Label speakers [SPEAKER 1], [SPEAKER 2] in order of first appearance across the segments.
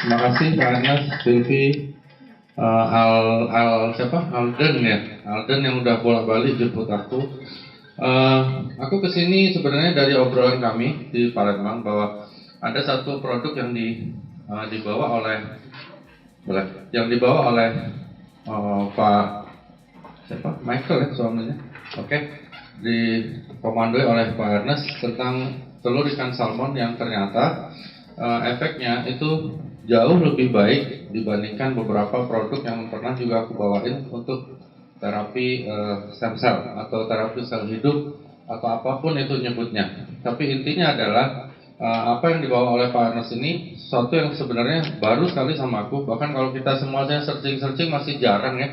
[SPEAKER 1] Terima kasih Pak Ernest, Silvi, Alden ya, Alden yang udah bolak-balik jemput aku. Aku kesini sebenarnya dari obrolan kami di Palembang bahwa ada satu produk yang dibawa oleh Pak Michael ya suaminya, oke, dikomandoi oleh Pak Ernest tentang telur ikan salmon yang ternyata efeknya itu jauh lebih baik dibandingkan beberapa produk yang pernah juga aku bawain untuk terapi stem cell atau terapi sel hidup atau apapun itu nyebutnya. Tapi intinya adalah apa yang dibawa oleh Pak Ernest ini sesuatu yang sebenarnya baru sekali sama aku. Bahkan kalau kita semuanya searching masih jarang ya.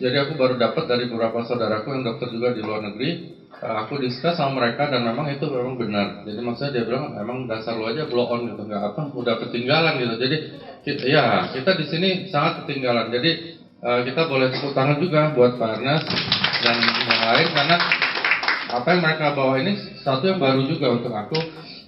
[SPEAKER 1] Jadi aku baru dapat dari beberapa saudaraku yang dokter juga di luar negeri. Aku discuss sama mereka dan memang itu memang benar. Jadi maksudnya dia bilang emang dasar lu aja blow on gitu, nggak apa, udah ketinggalan gitu. Jadi kita di sini sangat ketinggalan. Jadi kita boleh tepuk tangan juga buat Pak Ernest dan yang lain karena apa yang mereka bawa ini satu yang baru juga untuk aku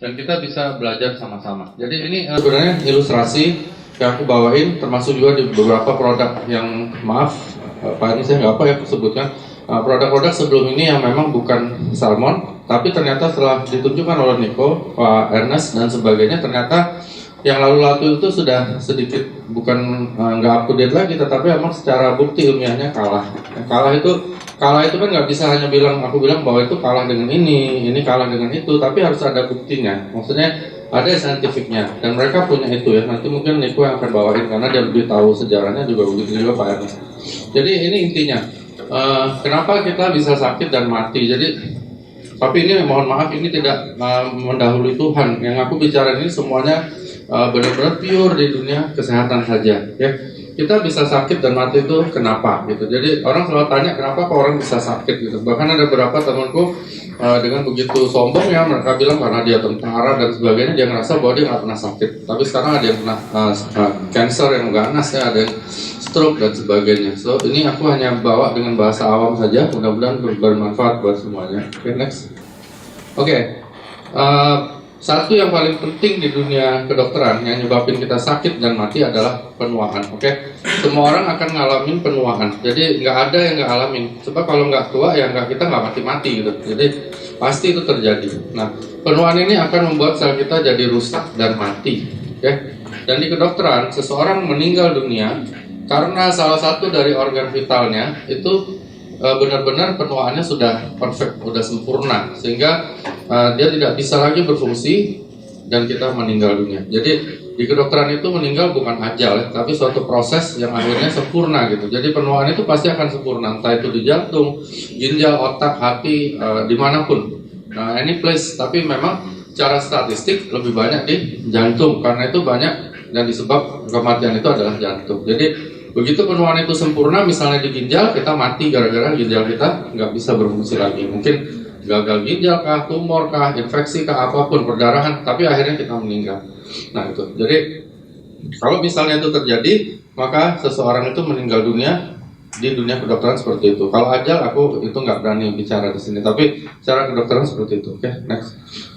[SPEAKER 1] dan kita bisa belajar sama-sama. Jadi ini sebenarnya ilustrasi yang aku bawain termasuk juga di beberapa produk yang Pak Ernest saya nggak apa ya aku sebutkan. Produk-produk sebelum ini yang memang bukan salmon, tapi ternyata setelah ditunjukkan oleh Nico, Pak Ernest dan sebagainya, ternyata yang lalu-lalu itu sudah sedikit bukan nggak up to date lagi, tetapi memang secara bukti ilmiahnya kalah. Kalah itu kan nggak bisa hanya aku bilang bahwa itu kalah dengan ini kalah dengan itu, tapi harus ada buktinya. Maksudnya ada saintifiknya dan mereka punya itu ya. Nanti mungkin Nico yang akan bawain karena dia lebih tahu sejarahnya juga begitu juga Pak Ernest. Jadi ini intinya. Kenapa kita bisa sakit dan mati? Tapi ini mohon maaf ini tidak mendahului Tuhan. Yang aku bicara ini semuanya benar-benar pure di dunia kesehatan saja. Ya, kita bisa sakit dan mati itu kenapa? Gitu. Jadi orang selalu tanya kenapa kok orang bisa sakit gitu. Bahkan ada beberapa temanku dengan begitu sombong ya mereka bilang karena dia tentara dan sebagainya dia ngerasa bahwa dia nggak pernah sakit. Tapi sekarang ada yang pernah cancer yang ganas ya, ada yang stroke dan sebagainya. So ini aku hanya bawa dengan bahasa awam saja. Mudah-mudahan bermanfaat buat semuanya. Oke, next. Oke. Satu yang paling penting di dunia kedokteran yang nyebabin kita sakit dan mati adalah penuaan. Oke, semua orang akan ngalamin penuaan. Jadi nggak ada yang nggak alamin. Sebab kalau nggak tua ya kita nggak mati-mati gitu. Jadi pasti itu terjadi. Nah, penuaan ini akan membuat sel kita jadi rusak dan mati. Oke, dan di kedokteran seseorang meninggal dunia karena salah satu dari organ vitalnya itu benar-benar penuaannya sudah perfect, sudah sempurna sehingga dia tidak bisa lagi berfungsi dan kita meninggal dunia. Jadi di kedokteran itu meninggal bukan ajal, tapi suatu proses yang akhirnya sempurna gitu. Jadi penuaan itu pasti akan sempurna, entah itu di jantung, ginjal, otak, hati, dimanapun. Nah, any place, tapi memang secara statistik lebih banyak di jantung karena itu banyak dan disebab kematian itu adalah jantung. Jadi begitu penuaan itu sempurna, misalnya di ginjal, kita mati gara-gara ginjal kita nggak bisa berfungsi lagi. Mungkin gagal ginjal kah, tumor kah, infeksi kah, apapun, perdarahan, tapi akhirnya kita meninggal. Nah itu, jadi kalau misalnya itu terjadi, maka seseorang itu meninggal dunia di dunia kedokteran seperti itu. Kalau ajal, aku itu nggak berani bicara di sini, tapi secara kedokteran seperti itu. Oke, next.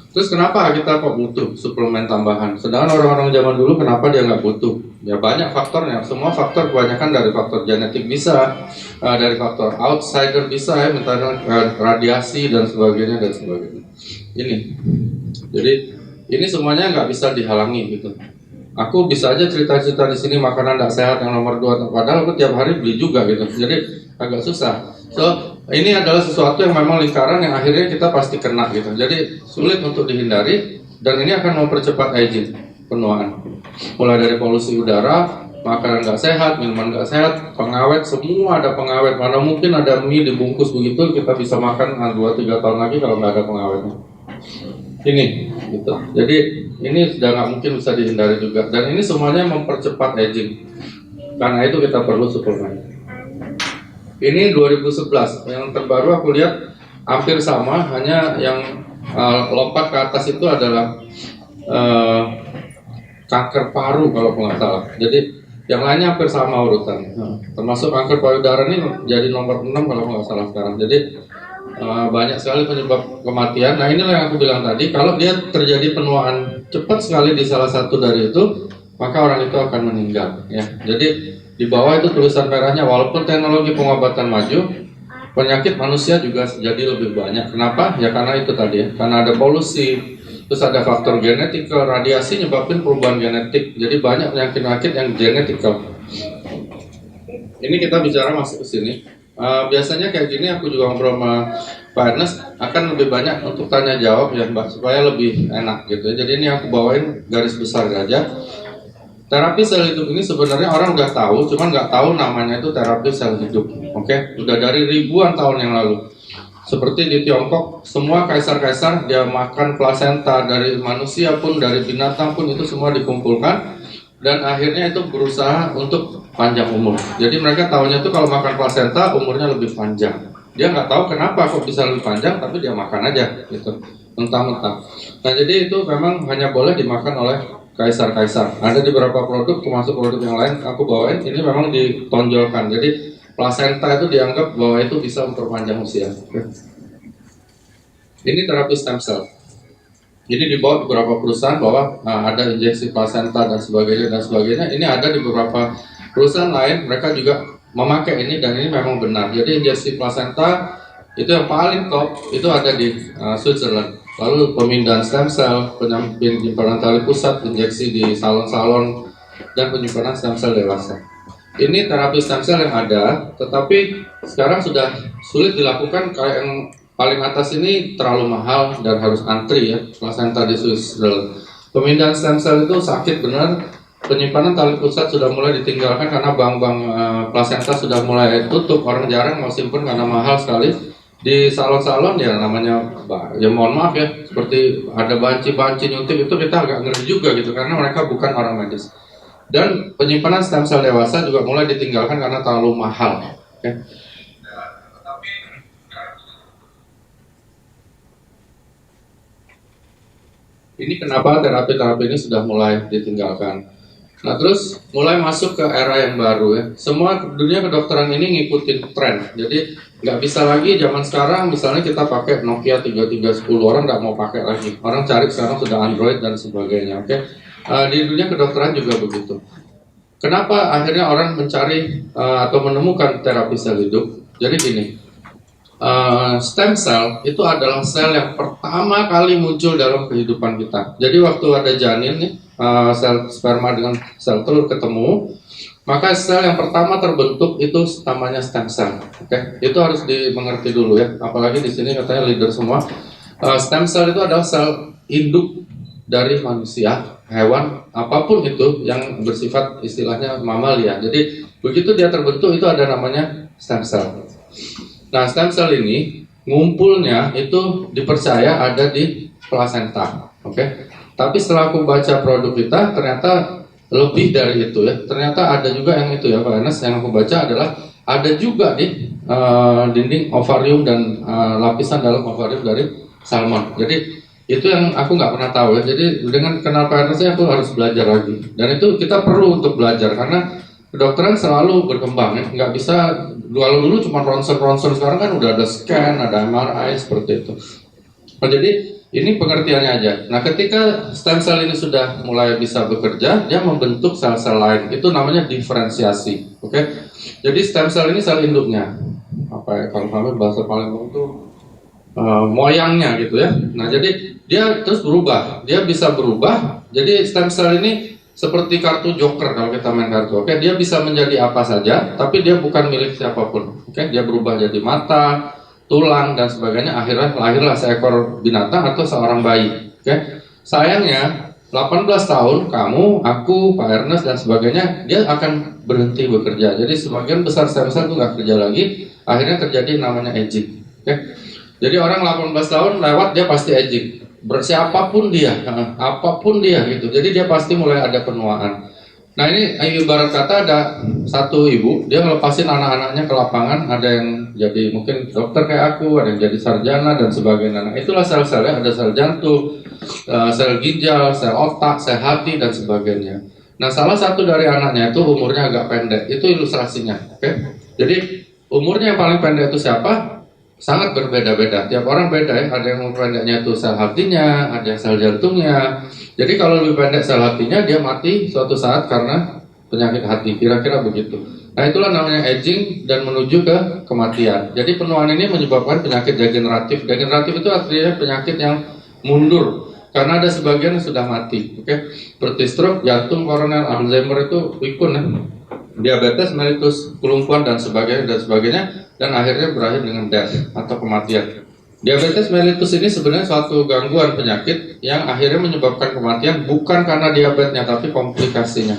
[SPEAKER 1] Terus kenapa kita kok butuh suplemen tambahan? Sedangkan orang-orang zaman dulu kenapa dia nggak butuh? Ya banyak faktornya. Semua faktor kebanyakan dari faktor genetik bisa, dari faktor outsider bisa ya, misalnya radiasi dan sebagainya dan sebagainya. Ini, jadi ini semuanya nggak bisa dihalangi gitu. Aku bisa aja cerita-cerita di sini makanan nggak sehat yang nomor 2, padahal aku tiap hari beli juga gitu. Jadi agak susah. So ini adalah sesuatu yang memang lingkaran yang akhirnya kita pasti kena gitu. Jadi sulit untuk dihindari dan ini akan mempercepat aging, penuaan. Mulai dari polusi udara, makanan nggak sehat, minuman nggak sehat, pengawet, semua ada pengawet. Mana mungkin ada mie dibungkus begitu kita bisa makan 2-3 tahun lagi kalau nggak ada pengawetnya. Ini gitu. Jadi ini sudah nggak mungkin bisa dihindari juga. Dan ini semuanya mempercepat aging. Karena itu kita perlu suplemen. Ini 2011, yang terbaru aku lihat hampir sama, hanya yang lompat ke atas itu adalah kanker paru kalau nggak salah. Jadi yang lainnya hampir sama urutannya. Termasuk kanker payudara ini jadi nomor 6 kalau nggak salah sekarang. Jadi banyak sekali penyebab kematian. Nah inilah yang aku bilang tadi, kalau dia terjadi penuaan cepat sekali di salah satu dari itu, maka orang itu akan meninggal. Ya, jadi di bawah itu tulisan merahnya, walaupun teknologi pengobatan maju, penyakit manusia juga jadi lebih banyak. Kenapa? Ya karena itu tadi ya, karena ada polusi, terus ada faktor genetikal, radiasi nyebabin perubahan genetik. Jadi banyak penyakit-penyakit yang genetikal. Ini kita bicara masuk ke sini. Biasanya kayak gini aku juga ngobrol sama Pak Ernest, akan lebih banyak untuk tanya jawab ya Mbak, supaya lebih enak gitu. Jadi ini aku bawain garis besar aja. Terapi sel hidup ini sebenarnya orang udah tahu, cuman nggak tahu namanya itu terapi sel hidup. Oke, udah dari ribuan tahun yang lalu. Seperti di Tiongkok, semua kaisar-kaisar dia makan plasenta, dari manusia pun, dari binatang pun, itu semua dikumpulkan. Dan akhirnya itu berusaha untuk panjang umur. Jadi mereka tahunya itu kalau makan plasenta umurnya lebih panjang. Dia nggak tahu kenapa kok bisa lebih panjang, tapi dia makan aja gitu, mentah-mentah. Nah jadi itu memang hanya boleh dimakan oleh kaisar-kaisar. Ada di beberapa produk, termasuk produk yang lain aku bawain, ini memang ditonjolkan. Jadi plasenta itu dianggap bahwa itu bisa memperpanjang usia. Ini terapi stem cell. Ini dibawa beberapa perusahaan bahwa ada injeksi plasenta dan sebagainya. Ini ada di beberapa perusahaan lain, mereka juga memakai ini dan ini memang benar. Jadi injeksi plasenta itu yang paling top itu ada di Switzerland. Lalu pemindahan stem cell, penyimpanan tali pusat, injeksi di salon-salon, dan penyimpanan stem cell dewasa. Ini terapi stem cell yang ada, tetapi sekarang sudah sulit dilakukan. Kayak yang paling atas ini terlalu mahal dan harus antri ya, plasenta di Switzerland. Pemindahan stem cell itu sakit benar. Penyimpanan tali pusat sudah mulai ditinggalkan karena bank-bank plasenta sudah mulai tutup. Orang jarang mau simpen karena mahal sekali. Di salon-salon ya namanya, ya mohon maaf ya, seperti ada banci-banci nyuntik itu kita agak ngeri juga gitu, karena mereka bukan orang medis. Dan penyimpanan stem cell dewasa juga mulai ditinggalkan karena terlalu mahal. Okay. Ini kenapa terapi-terapi ini sudah mulai ditinggalkan. Nah terus mulai masuk ke era yang baru ya. Semua dunia kedokteran ini ngikutin tren. Jadi nggak bisa lagi zaman sekarang misalnya kita pakai Nokia 3310, orang nggak mau pakai lagi. Orang cari sekarang sudah Android dan sebagainya. Oke. Di dunia kedokteran juga begitu. Kenapa akhirnya orang mencari atau menemukan terapi sel hidup? Jadi gini. Stem cell itu adalah sel yang pertama kali muncul dalam kehidupan kita. Jadi waktu ada janin nih, sel sperma dengan sel telur ketemu, maka sel yang pertama terbentuk itu namanya stem cell. Oke, itu harus dimengerti dulu ya. Apalagi di sini katanya leader semua. Stem cell itu adalah sel induk dari manusia, hewan, apapun itu yang bersifat istilahnya mamalia. Jadi begitu dia terbentuk itu ada namanya stem cell. Nah, stem cell ini ngumpulnya itu dipercaya ada di plasenta, oke? Tapi setelah aku baca produk kita, ternyata lebih dari itu ya. Ternyata ada juga yang itu ya, Pak Ernest, yang aku baca adalah ada juga di dinding ovarium dan lapisan dalam ovarium dari salmon. Jadi itu yang aku nggak pernah tahu ya. Jadi dengan kenal Pak Ernest aku harus belajar lagi. Dan itu kita perlu untuk belajar karena kedokteran selalu berkembang ya, nggak bisa dulu cuma ronsen, sekarang kan udah ada scan, ada MRI seperti itu. Nah, jadi ini pengertiannya aja. Nah ketika stem cell ini sudah mulai bisa bekerja, dia membentuk sel-sel lain, itu namanya diferensiasi. Oke? Jadi stem cell ini sel induknya, apa ya, kalau kami bahasa Palembang itu moyangnya gitu ya. Nah jadi dia terus berubah, dia bisa berubah. Jadi stem cell ini seperti kartu joker kalau kita main kartu. Oke, dia bisa menjadi apa saja, tapi dia bukan milik siapapun. Oke, dia berubah jadi mata, tulang dan sebagainya. Akhirnya lahirlah seekor binatang atau seorang bayi. Oke, sayangnya 18 tahun kamu, aku, Pak Ernest dan sebagainya, dia akan berhenti bekerja. Jadi sebagian besar stem cell itu nggak kerja lagi. Akhirnya terjadi namanya aging. Oke, jadi orang 18 tahun lewat dia pasti aging. Siapapun dia, apapun dia gitu. Jadi dia pasti mulai ada penuaan. Nah ini ibarat kata ada satu ibu, dia ngelepasin anak-anaknya ke lapangan. Ada yang jadi mungkin dokter kayak aku, ada yang jadi sarjana dan sebagainya. Nah itulah sel-selnya, ada sel jantung, sel ginjal, sel otak, sel hati dan sebagainya. Nah salah satu dari anaknya itu umurnya agak pendek. Itu ilustrasinya. Oke? Jadi umurnya yang paling pendek itu siapa? sangat berbeda-beda. Tiap orang beda ya. Ada yang pendeknya itu sel hatinya, ada yang sel jantungnya. Jadi kalau lebih pendek sel hatinya, dia mati suatu saat karena penyakit hati. Kira-kira begitu. Nah itulah namanya aging dan menuju ke kematian. Jadi penuaan ini menyebabkan penyakit degeneratif. Degeneratif itu artinya penyakit yang mundur. Karena ada sebagian yang sudah mati, oke? Seperti stroke, jantung, koroner, Alzheimer itu pikun ya. Diabetes, mellitus, kelumpuhan dan sebagainya, dan akhirnya berakhir dengan death atau kematian. Diabetes mellitus ini sebenarnya suatu gangguan penyakit yang akhirnya menyebabkan kematian bukan karena diabetesnya tapi komplikasinya.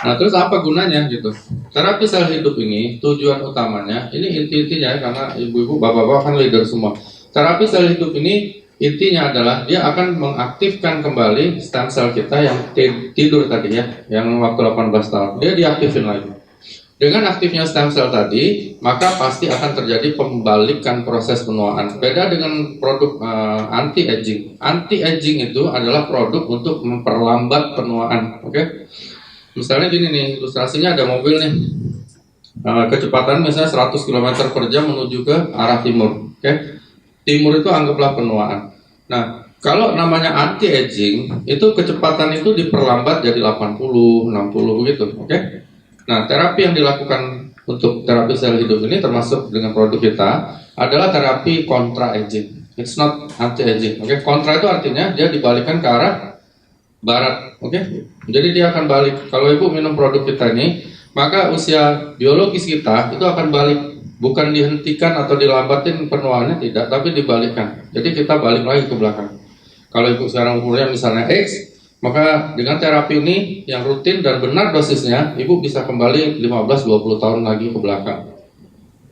[SPEAKER 1] Nah terus apa gunanya gitu? Terapi sel hidup ini tujuan utamanya, ini inti-intinya karena ibu-ibu, bapak-bapak kan leader semua. Terapi sel hidup ini intinya adalah dia akan mengaktifkan kembali stem cell kita yang tidur tadi ya, yang waktu 18 tahun. Dia diaktifin lagi. Dengan aktifnya stem cell tadi, maka pasti akan terjadi pembalikan proses penuaan. Beda dengan produk anti-aging. Anti-aging itu adalah produk untuk memperlambat penuaan. Oke? Misalnya gini nih, ilustrasinya ada mobil nih. Kecepatan misalnya 100 km per jam menuju ke arah timur. Oke? Timur itu anggaplah penuaan. Nah, kalau namanya anti-aging, itu kecepatan itu diperlambat jadi 80, 60 begitu, oke? Nah, terapi yang dilakukan untuk terapi sel hidup ini termasuk dengan produk kita adalah terapi kontra-aging. It's not anti-aging, oke? Kontra itu artinya dia dibalikkan ke arah barat, oke? Jadi dia akan balik. Kalau ibu minum produk kita ini, maka usia biologis kita itu akan balik. Bukan dihentikan atau dilambatin penuaannya, tidak, tapi dibalikkan. Jadi kita balik lagi ke belakang. Kalau ibu sekarang umurnya misalnya X, maka dengan terapi ini yang rutin dan benar dosisnya, ibu bisa kembali 15-20 tahun lagi ke belakang.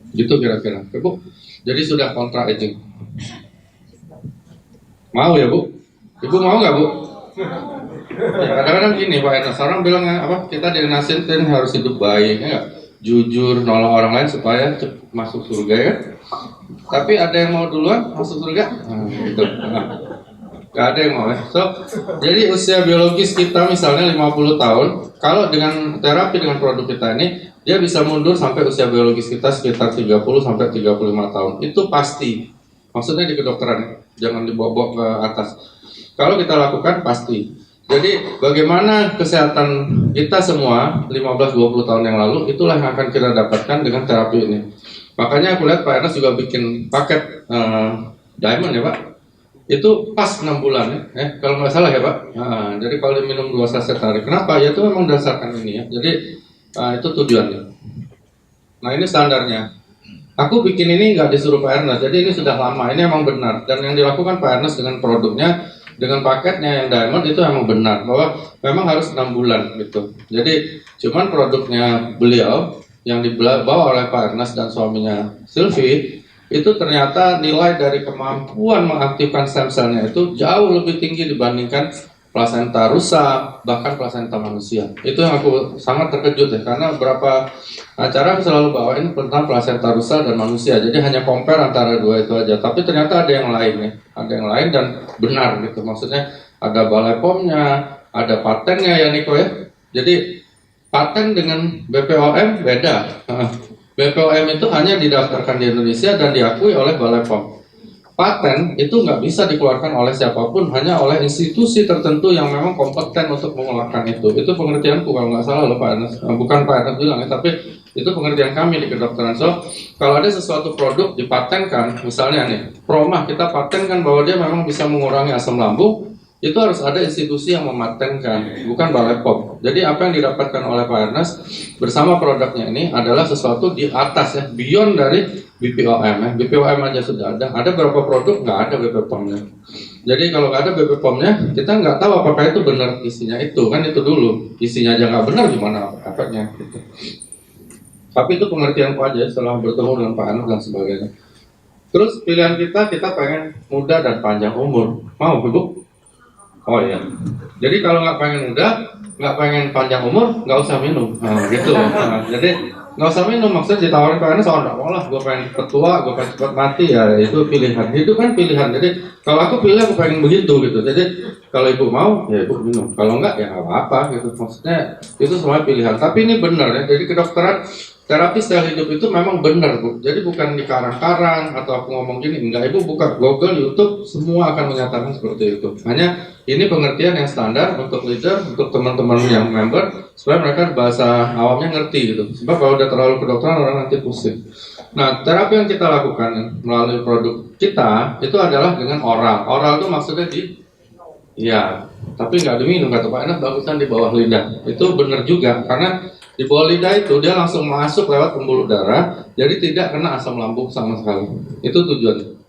[SPEAKER 1] Gitu kira-kira, ibu. Jadi sudah kontra aging. Mau ya bu? Ibu mau nggak bu? Ya, kadang-kadang gini Pak Ernest, orang bilang apa? Kita dinasihatin harus hidup baik, ya nggak? Jujur, nolong orang lain supaya cepat masuk surga ya. Tapi ada yang mau duluan masuk surga? Gitu. Gak ada yang mau ya. So, jadi usia biologis kita misalnya 50 tahun, kalau dengan terapi dengan produk kita ini, dia bisa mundur sampai usia biologis kita sekitar 30 sampai 35 tahun. Itu pasti. Maksudnya di kedokteran, jangan dibawa-bawa ke atas. Kalau kita lakukan pasti. Jadi bagaimana kesehatan kita semua 15-20 tahun yang lalu, itulah yang akan kita dapatkan dengan terapi ini. Makanya aku lihat Pak Ernest juga bikin paket Diamond ya Pak. Itu pas 6 bulan ya, kalau nggak salah ya Pak. Jadi kalau minum 2 saset hari. Kenapa? Ya itu memang dasarkan ini ya. Jadi itu tujuannya. Nah ini standarnya. Aku bikin ini nggak disuruh Pak Ernest, jadi ini sudah lama, ini emang benar. Dan yang dilakukan Pak Ernest dengan produknya, dengan paketnya yang Diamond itu emang benar, bahwa memang harus 6 bulan gitu. Jadi cuman produknya beliau yang dibawa oleh Pak Ernest dan suaminya Sylvie, itu ternyata nilai dari kemampuan mengaktifkan stem cell-nya itu jauh lebih tinggi dibandingkan plasenta rusa, bahkan plasenta manusia. Itu yang aku sangat terkejut ya, karena beberapa acara aku selalu bawain tentang plasenta rusa dan manusia. Jadi hanya compare antara dua itu aja. Tapi ternyata ada yang lain ya, ada yang lain dan benar gitu. Maksudnya ada balai POM-nya, ada patennya ya Niko ya. Jadi paten dengan BPOM beda. BPOM itu hanya didaftarkan di Indonesia dan diakui oleh balai POM. Paten itu nggak bisa dikeluarkan oleh siapapun, hanya oleh institusi tertentu yang memang kompeten untuk mengeluarkan itu. Itu pengertianku kalau nggak salah loh Pak Ernest. Bukan Pak Ernest bilang ya, tapi itu pengertian kami di kedokteran. So, kalau ada sesuatu produk dipatenkan, misalnya nih, Promah kita patenkan bahwa dia memang bisa mengurangi asam lambung, itu harus ada institusi yang mematenkan, bukan balai POM. Jadi apa yang didapatkan oleh Pak Ernest bersama produknya ini adalah sesuatu di atas ya, beyond dari BPOM ya. BPOM aja sudah ada. Ada beberapa produk nggak ada BPOM-nya. Jadi kalau nggak ada BPOM-nya, kita nggak tahu apakah itu benar isinya itu. Kan itu dulu. Isinya aja nggak benar, gimana efeknya gitu. Tapi itu pengertianku aja setelah bertemu dengan Pak Ernest dan sebagainya. Terus pilihan kita pengen muda dan panjang umur. Mau Bu? Oh iya. Jadi kalau nggak pengen muda, nggak pengen panjang umur, nggak usah minum. Gitu. Jadi nggak usah minum, maksudnya ditawarin Pak Ernest, nggak mau lah, gue pengen cepet tua, gue pengen cepet mati, ya itu pilihan. Itu kan pilihan. Jadi kalau aku pilih, aku pengen begitu gitu. Jadi kalau ibu mau, ya ibu minum. Kalau enggak, ya nggak apa-apa gitu. Maksudnya itu semua pilihan. Tapi ini benar ya. Jadi kedokteran terapi style hidup itu memang benar, Bu. Jadi bukan dikarang-karang atau aku ngomong gini, enggak. Ibu buka Google, YouTube, semua akan menyatakan seperti itu. Hanya ini pengertian yang standar untuk leader, untuk teman-teman yang member, supaya mereka bahasa awamnya ngerti gitu. Sebab kalau udah terlalu kedokteran orang nanti pusing. Nah, terapi yang kita lakukan melalui produk kita itu adalah dengan oral. Oral itu maksudnya iya, tapi nggak diminum, kata Pak Enak, bagusan di bawah lidah. Itu benar juga, karena di bawah lidah itu dia langsung masuk lewat pembuluh darah, jadi tidak kena asam lambung sama sekali. Itu tujuannya.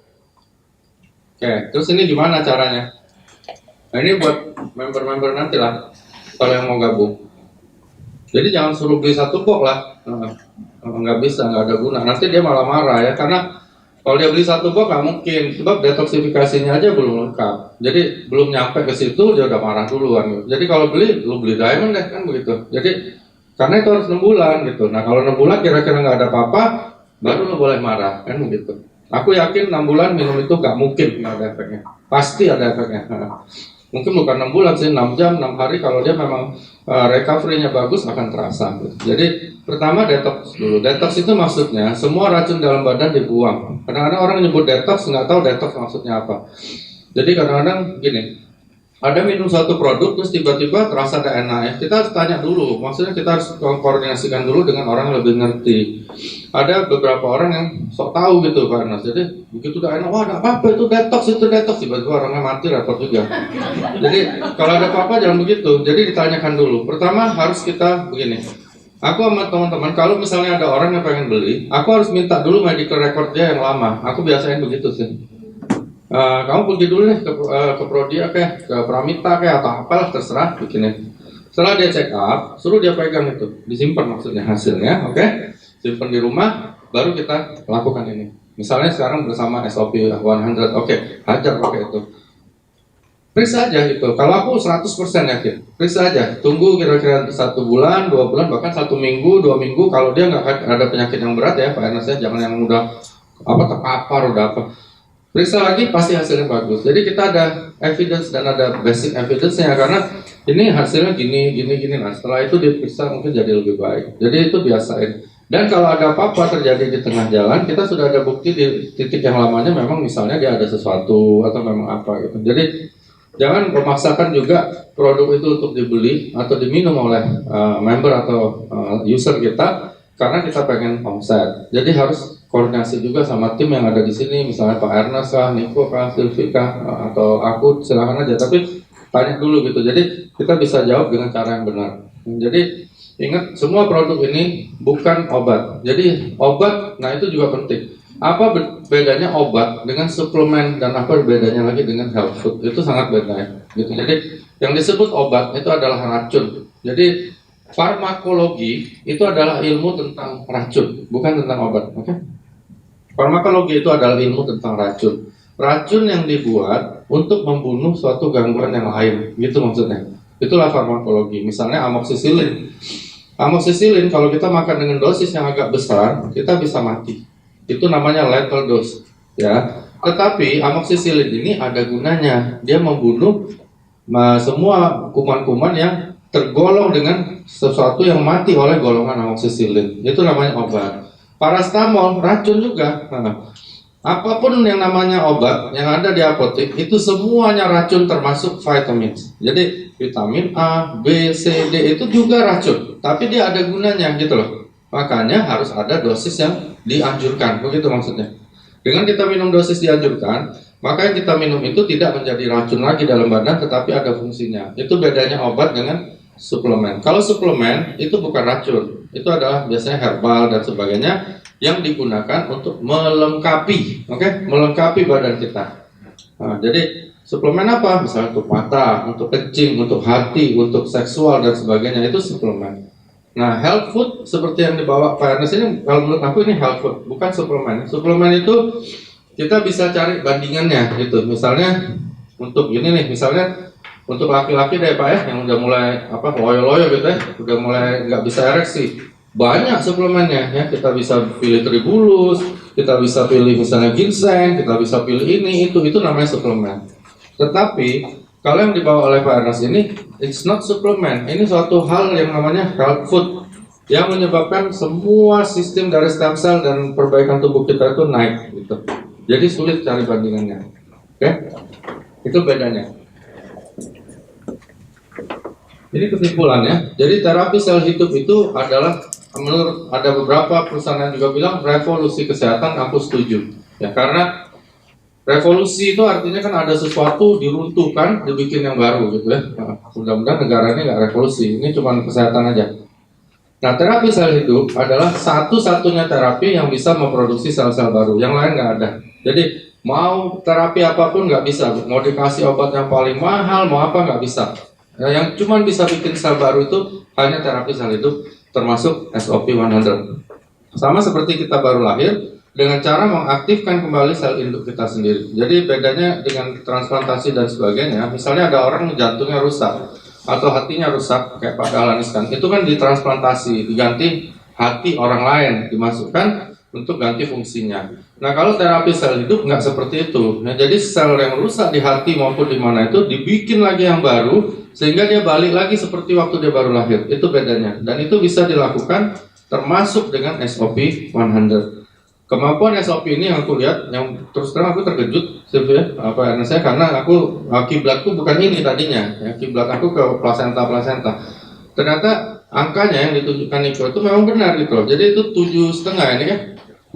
[SPEAKER 1] Oke, terus ini gimana caranya? Nah, ini buat member-member nanti lah, kalau yang mau gabung. Jadi jangan suruh beli satu box lah, nggak bisa, nggak ada guna. Nanti dia malah marah ya, karena kalau dia beli satu box nggak mungkin, sebab detoksifikasinya aja belum lengkap. Jadi belum nyampe ke situ dia udah marah duluan. Jadi kalau lu beli diamond deh kan begitu. Jadi karena itu harus 6 bulan gitu. Nah kalau 6 bulan kira-kira nggak ada apa-apa, baru lo boleh marah kan begitu. Aku yakin 6 bulan minum itu nggak mungkin nggak ada efeknya. Pasti ada efeknya. Mungkin bukan 6 bulan sih, 6 jam, 6 hari kalau dia memang recovery-nya bagus akan terasa gitu. Jadi pertama detox dulu. Detox itu maksudnya semua racun dalam badan dibuang. Kadang-kadang orang nyebut detox nggak tahu detox maksudnya apa. Jadi kadang-kadang gini, ada minum suatu produk terus tiba-tiba terasa ada enak ya. Kita harus tanya dulu, maksudnya kita harus koordinasikan dulu dengan orang yang lebih ngerti. Ada beberapa orang yang sok tahu gitu karena jadi begitu udah enak, wah ada apa-apa itu detox, tiba-tiba orangnya mati repot juga. Jadi kalau ada apa-apa jangan begitu. Jadi ditanyakan dulu. Pertama harus kita begini. Aku sama teman-teman kalau misalnya ada orang yang pengen beli, aku harus minta dulu medical record dia yang lama. Aku biasain begitu sih. Kamu pergi dulu nih ke Prodia kayak ke Pramita kayak atau apalah terserah bikinin. Setelah dia check up, suruh dia pegang itu, disimpan maksudnya hasilnya, oke? Simpan di rumah, baru kita lakukan ini. Misalnya sekarang bersama SOP 100, oke, hajar pakai itu. Periksa aja gitu. Kalau aku 100% yakin, periksa aja. Tunggu kira-kira 1 bulan, 2 bulan, bahkan 1 minggu, 2 minggu. Kalau dia nggak ada penyakit yang berat ya, Pak Ernest ya, jangan yang udah terpapar udah apa. Periksa lagi pasti hasilnya bagus. Jadi kita ada evidence dan ada basic evidence-nya karena ini hasilnya gini. Nah setelah itu diperiksa mungkin jadi lebih baik. Jadi itu biasain. Dan kalau ada apa-apa terjadi di tengah jalan, kita sudah ada bukti di titik yang lamanya memang misalnya dia ada sesuatu atau memang apa gitu. Jadi jangan memaksakan juga produk itu untuk dibeli atau diminum oleh member atau user kita karena kita pengen omset. Jadi harus koordinasi juga sama tim yang ada di sini, misalnya Pak Ernest kah, Niko kah, Silvi kah, atau aku, silakan aja. Tapi tanya dulu gitu. Jadi kita bisa jawab dengan cara yang benar. Jadi ingat semua produk ini bukan obat. Jadi obat, nah itu juga penting. Apa bedanya obat dengan suplemen dan apa bedanya lagi dengan health food? Itu sangat beda ya. Gitu. Jadi yang disebut obat itu adalah racun. Jadi farmakologi itu adalah ilmu tentang racun, bukan tentang obat. Oke? Farmakologi itu adalah ilmu tentang racun. Racun yang dibuat untuk membunuh suatu gangguan yang lain, gitu maksudnya. Itulah farmakologi. Misalnya amoksisilin. Amoksisilin kalau kita makan dengan dosis yang agak besar, kita bisa mati. Itu namanya lethal dose, ya. Tetapi amoksisilin ini ada gunanya. Dia membunuh semua kuman-kuman yang tergolong dengan sesuatu yang mati oleh golongan amoksisilin. Itu namanya obat. Parastamol racun juga. Nah, apapun yang namanya obat yang ada di apotek itu semuanya racun termasuk vitamin. Jadi vitamin A, B, C, D itu juga racun, tapi dia ada gunanya gitu loh. Makanya harus ada dosis yang dianjurkan, begitu maksudnya. Dengan kita minum dosis dianjurkan, maka yang kita minum itu tidak menjadi racun lagi dalam badan, tetapi ada fungsinya. Itu bedanya obat dengan suplemen. Kalau suplemen itu bukan racun, itu adalah biasanya herbal dan sebagainya yang digunakan untuk melengkapi, melengkapi badan kita. Nah, jadi suplemen apa? Misalnya untuk mata, untuk kencing, untuk hati, untuk seksual dan sebagainya itu suplemen. Nah, health food seperti yang dibawa Pak Ernest ini, kalau menurut aku ini health food, bukan suplemen. Suplemen itu kita bisa cari bandingannya gitu. Misalnya untuk ini nih, misalnya untuk laki-laki deh Pak ya, yang udah mulai loyo-loyo gitu ya, udah mulai nggak bisa ereksi, banyak suplemennya ya. Kita bisa pilih tribulus, kita bisa pilih misalnya ginseng, kita bisa pilih ini itu namanya suplemen. Tetapi kalau yang dibawa oleh Pak Ernest ini, it's not suplemen, ini suatu hal yang namanya health food. yang menyebabkan semua sistem dari stem cell dan perbaikan tubuh kita itu naik gitu. Jadi sulit cari bandingannya. Oke? Itu bedanya. Ini kesimpulannya. Jadi terapi sel hidup itu adalah, menurut ada beberapa perusahaan yang juga bilang revolusi kesehatan. Aku setuju. Ya, karena revolusi itu artinya kan ada sesuatu diruntuhkan, dibikin yang baru gitu ya. Nah, mudah-mudahan negara ini nggak revolusi. Ini cuma kesehatan aja. Nah, terapi sel hidup adalah satu-satunya terapi yang bisa memproduksi sel-sel baru. Yang lain nggak ada. Jadi mau terapi apapun nggak bisa. Mau dikasih obat yang paling mahal, mau apa nggak bisa. Nah, yang cuma bisa bikin sel baru itu hanya terapi sel hidup, termasuk SOP 100. Sama seperti kita baru lahir, dengan cara mengaktifkan kembali sel induk kita sendiri. Jadi bedanya dengan transplantasi dan sebagainya, misalnya ada orang jantungnya rusak atau hatinya rusak, kayak Pak Dahlan Iskan, itu kan ditransplantasi, diganti hati orang lain, dimasukkan untuk ganti fungsinya. Nah, kalau terapi sel hidup nggak seperti itu. Nah, jadi sel yang rusak di hati maupun di mana itu dibikin lagi yang baru, sehingga dia balik lagi seperti waktu dia baru lahir. Itu bedanya. Dan itu bisa dilakukan termasuk dengan SOP 100. Kemampuan SOP ini yang aku lihat, yang terus terang aku terkejut, Sylvia, saya karena aku kiblatku bukan ini tadinya, ya, kiblat aku ke plasenta. Ternyata angkanya yang ditunjukkan Niko itu memang benar gitu loh. Jadi itu 7,5 ini ya.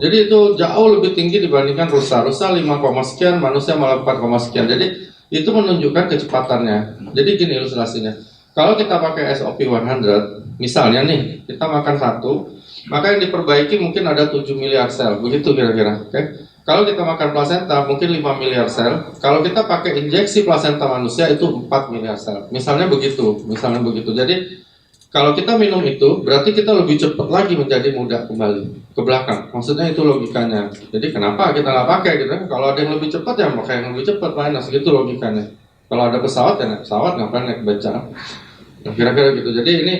[SPEAKER 1] Jadi itu jauh lebih tinggi dibandingkan rusa 5, sekian, manusia malah 4, sekian. Jadi itu menunjukkan kecepatannya. Jadi gini ilustrasinya. Kalau kita pakai SOP 100, misalnya nih, kita makan satu, maka yang diperbaiki mungkin ada 7 miliar sel, begitu kira-kira. Okay? Kalau kita makan plasenta, mungkin 5 miliar sel. Kalau kita pakai injeksi plasenta manusia, itu 4 miliar sel. Misalnya begitu. Jadi, kalau kita minum itu, berarti kita lebih cepat lagi menjadi muda kembali ke belakang. Maksudnya itu logikanya. Jadi kenapa kita nggak pakai gitu? Kalau ada yang lebih cepat ya pakai yang lebih cepat, minus gitu logikanya. Kalau ada pesawat ya naik pesawat, ngapain naik beca? Nah, kira-kira gitu. Jadi ini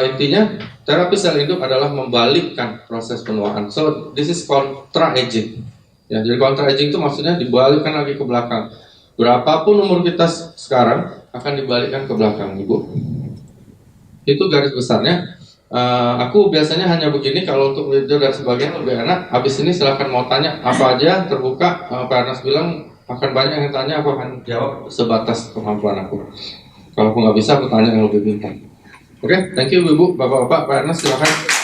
[SPEAKER 1] intinya terapi sel hidup adalah membalikkan proses penuaan. So this is contra-aging. Ya, jadi contra-aging itu maksudnya dibalikkan lagi ke belakang. Berapapun umur kita sekarang akan dibalikkan ke belakang, Ibu. Itu garis besarnya. Aku biasanya hanya begini. Kalau untuk video dan sebagainya lebih enak. Habis ini silahkan mau tanya apa aja, terbuka. Pak Ernest bilang akan banyak yang tanya, aku akan jawab sebatas kemampuan aku. Kalau aku nggak bisa, aku tanya yang lebih pintar. Oke, thank you Ibu, Bapak-Bapak, Pak Ernest silakan.